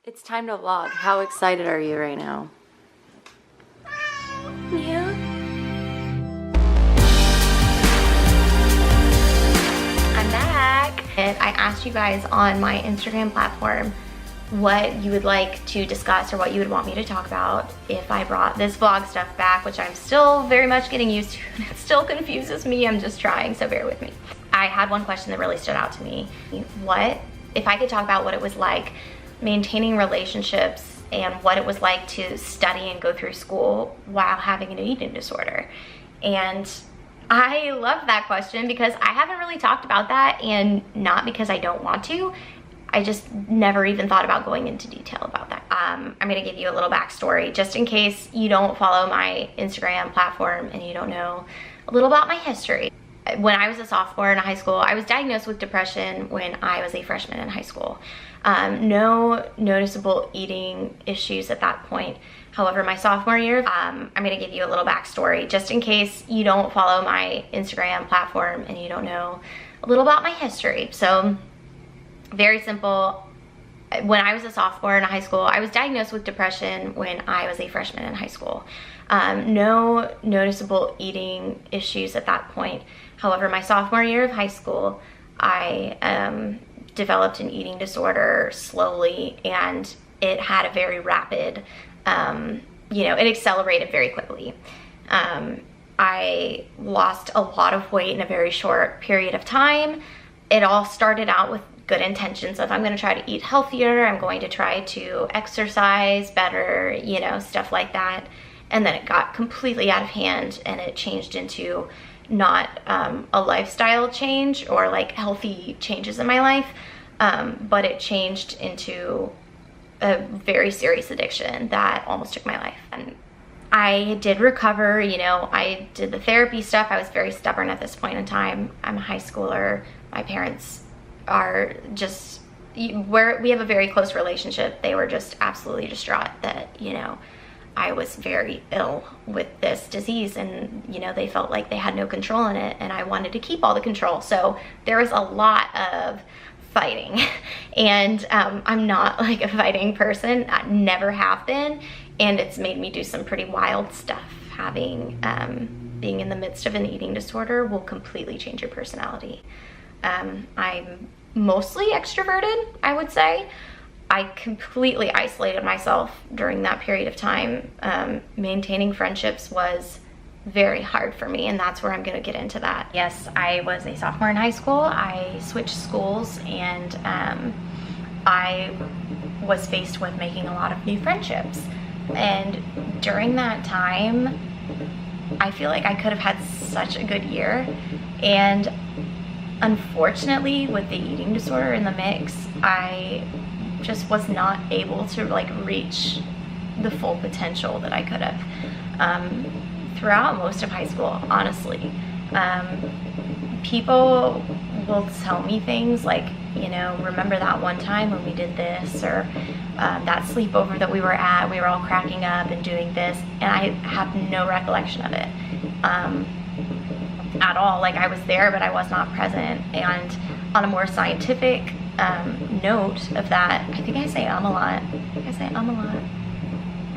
It's time to vlog. How excited are you right now? Yeah. I'm back, and I asked you guys on my Instagram platform what you would like to discuss or what you would want me to talk about if I brought this vlog stuff back, which I'm still very much getting used to. It still confuses me. I'm just trying, so bear with me. I had one question that really stood out to me. What if I could talk about what it was like maintaining relationships and what it was like to study and go through school while having an eating disorder? And I love that question because I haven't really talked about that, and not because I don't want to. I just never even thought about going into detail about that. I'm gonna give you a little backstory just in case you don't follow my Instagram platform and you don't know a little about my history. When I was a sophomore in high school, I was diagnosed with depression when I was a freshman in high school. No noticeable eating issues at that point. However, my sophomore year, I'm gonna give you a little backstory just in case you don't follow my Instagram platform and you don't know a little about my history. So, very simple. When I was a sophomore in high school, I was diagnosed with depression when I was a freshman in high school. No noticeable eating issues at that point. However, my sophomore year of high school, I developed an eating disorder slowly, and it had a very rapid, it accelerated very quickly. I lost a lot of weight in a very short period of time. It all started out with good intentions of I'm going to try to eat healthier, I'm going to try to exercise better, stuff like that. And then it got completely out of hand, and it changed into not a lifestyle change or like healthy changes in my life, but it changed into a very serious addiction that almost took my life. And I did recover, I did the therapy stuff. I was very stubborn at this point in time. I'm a high schooler. My parents are just, we have a very close relationship. They were just absolutely distraught that, I was very ill with this disease, and they felt like they had no control in it, and I wanted to keep all the control. So there was a lot of fighting, and I'm not like a fighting person. I never have been, and it's made me do some pretty wild stuff. Having being in the midst of an eating disorder will completely change your personality. I'm mostly extroverted, I would say. I completely isolated myself during that period of time. Maintaining friendships was very hard for me, and that's where I'm gonna get into that. Yes, I was a sophomore in high school. I switched schools, and I was faced with making a lot of new friendships. And during that time, I feel like I could have had such a good year. And unfortunately, with the eating disorder in the mix, I just was not able to like reach the full potential that I could have throughout most of high school, honestly. People will tell me things like, remember that one time when we did this, or that sleepover that we were at, we were all cracking up and doing this, and I have no recollection of it at all. Like, I was there, but I was not present. And on a more scientific note of that, I think I say a lot.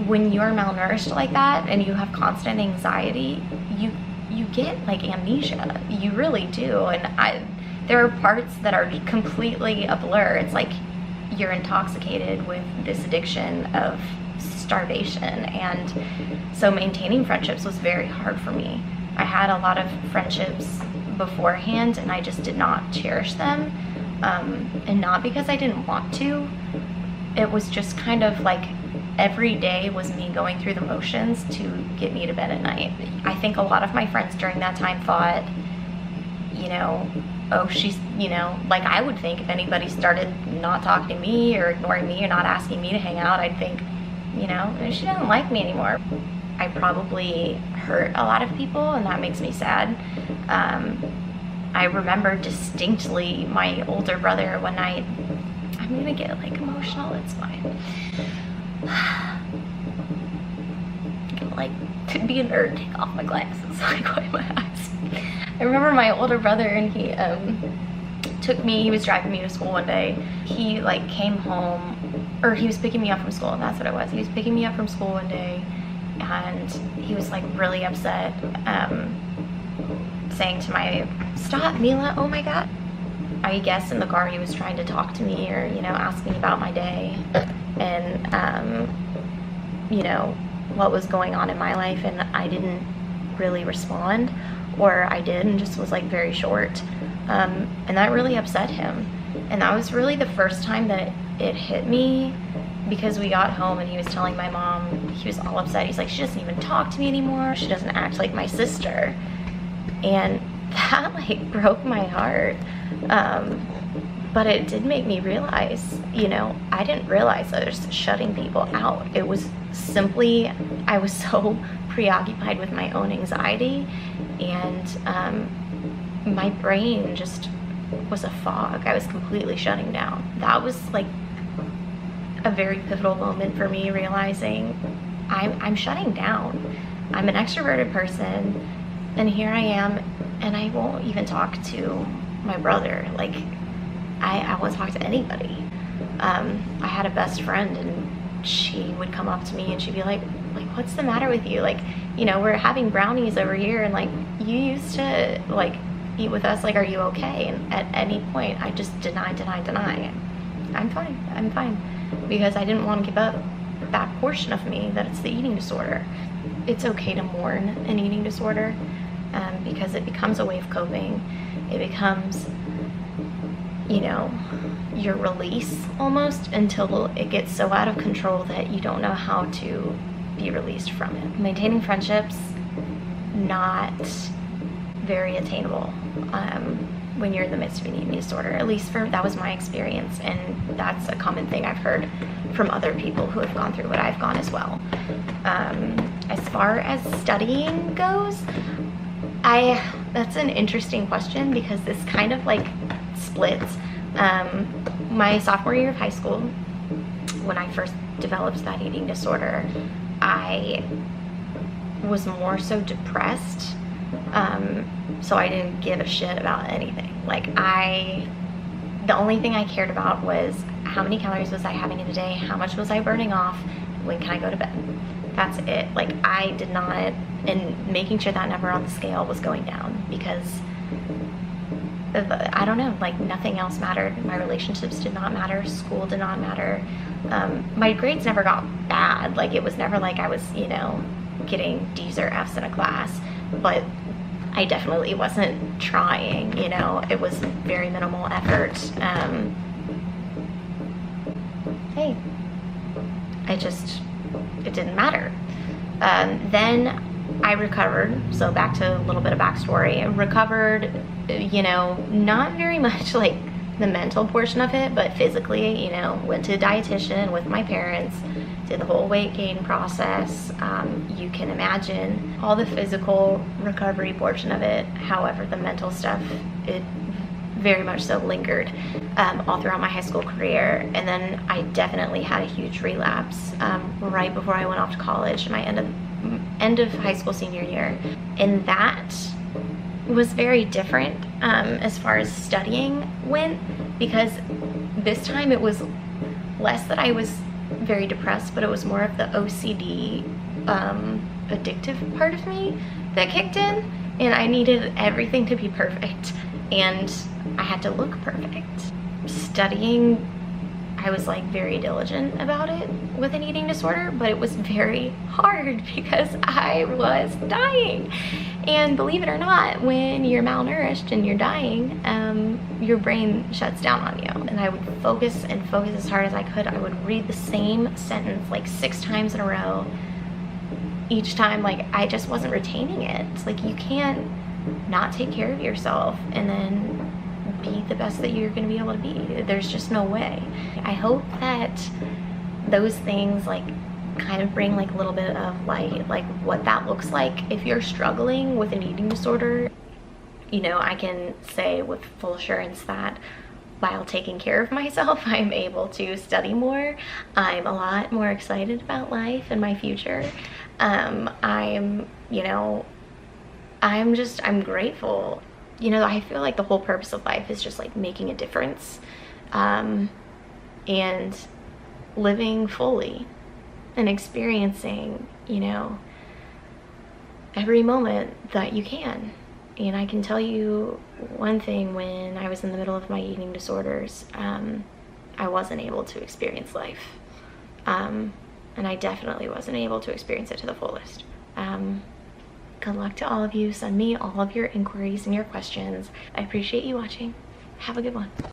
When you're malnourished like that and you have constant anxiety, you get like amnesia. You really do. And there are parts that are completely a blur. It's like you're intoxicated with this addiction of starvation. And so maintaining friendships was very hard for me. I had a lot of friendships beforehand, and I just did not cherish them. And not because I didn't want to. It was just kind of like every day was me going through the motions to get me to bed at night. I think a lot of my friends during that time thought, oh, she's, like I would think if anybody started not talking to me or ignoring me or not asking me to hang out, I'd think, she doesn't like me anymore. I probably hurt a lot of people, and that makes me sad. I remember distinctly my older brother one night. I'm gonna get like emotional, it's fine. I'm gonna like be a nerd, take off my glasses, like wipe my eyes. I remember my older brother, and he was driving me to school one day. He like came home or he was picking me up from school. That's what it was. He was picking me up from school one day, and he was like really upset, saying to my, "Stop, Mila, oh my God." I guess in the car he was trying to talk to me, or, you know, ask me about my day and, you know, what was going on in my life, and I didn't really respond, or I did and just was like very short, and that really upset him. And that was really the first time that it hit me, because we got home and he was telling my mom, he was all upset. He's like, "She doesn't even talk to me anymore. She doesn't act like my sister." And that like broke my heart. But it did make me realize, you know, I didn't realize I was shutting people out. It was simply, I was so preoccupied with my own anxiety, and my brain just was a fog. I was completely shutting down. That was like a very pivotal moment for me, realizing I'm shutting down. I'm an extroverted person, and here I am, and I won't even talk to my brother. Like, I won't talk to anybody. I had a best friend, and she would come up to me and she'd be like, "What's the matter with you? Like, you know, we're having brownies over here, and like, you used to like eat with us. Like, are you okay?" And at any point, I just deny. I'm fine, because I didn't want to give up that portion of me that it's the eating disorder. It's okay to mourn an eating disorder, because it becomes a way of coping. It becomes, you know, your release almost, until it gets so out of control that you don't know how to be released from it. Maintaining friendships, not very attainable when you're in the midst of an eating disorder. At least that was my experience, and that's a common thing I've heard from other people who have gone through what I've gone as well. As far as studying goes, that's an interesting question, because this kind of like splits. My sophomore year of high school, when I first developed that eating disorder, I was more so depressed, so I didn't give a shit about anything. Like, the only thing I cared about was how many calories was I having in a day, how much was I burning off, when can I go to bed. That's it. Like, I did not, and making sure that number on the scale was going down, because I don't know, like, nothing else mattered. My relationships did not matter. School did not matter. My grades never got bad. Like, it was never like I was, you know, getting D's or F's in a class, but I definitely wasn't trying, you know. It was very minimal effort. Hey, it didn't matter. Then I recovered, so back to a little bit of backstory. I recovered, you know, not very much like the mental portion of it, but physically, you know, went to a dietitian with my parents, did the whole weight gain process. You can imagine all the physical recovery portion of it. However, the mental stuff, it very much so lingered all throughout my high school career. And then I definitely had a huge relapse right before I went off to college, my end of high school senior year. And that was very different as far as studying went, because this time it was less that I was very depressed, but it was more of the OCD addictive part of me that kicked in, and I needed everything to be perfect, and I had to look perfect. Studying, I was like very diligent about it with an eating disorder, but it was very hard because I was dying. And believe it or not, when you're malnourished and you're dying, your brain shuts down on you. And I would focus as hard as I could. I would read the same sentence like 6 times in a row. Each time, like, I just wasn't retaining it. It's like, you can't not take care of yourself and then be the best that you're going to be able to be. There's just no way. I hope that those things like kind of bring like a little bit of light, like what that looks like if you're struggling with an eating disorder. You know, I can say with full assurance that while taking care of myself, I'm able to study more. I'm a lot more excited about life and my future. I'm grateful. You know, I feel like the whole purpose of life is just like making a difference. And living fully and experiencing, every moment that you can. And I can tell you one thing: when I was in the middle of my eating disorders, I wasn't able to experience life. And I definitely wasn't able to experience it to the fullest. Good luck to all of you. Send me all of your inquiries and your questions. I appreciate you watching. Have a good one.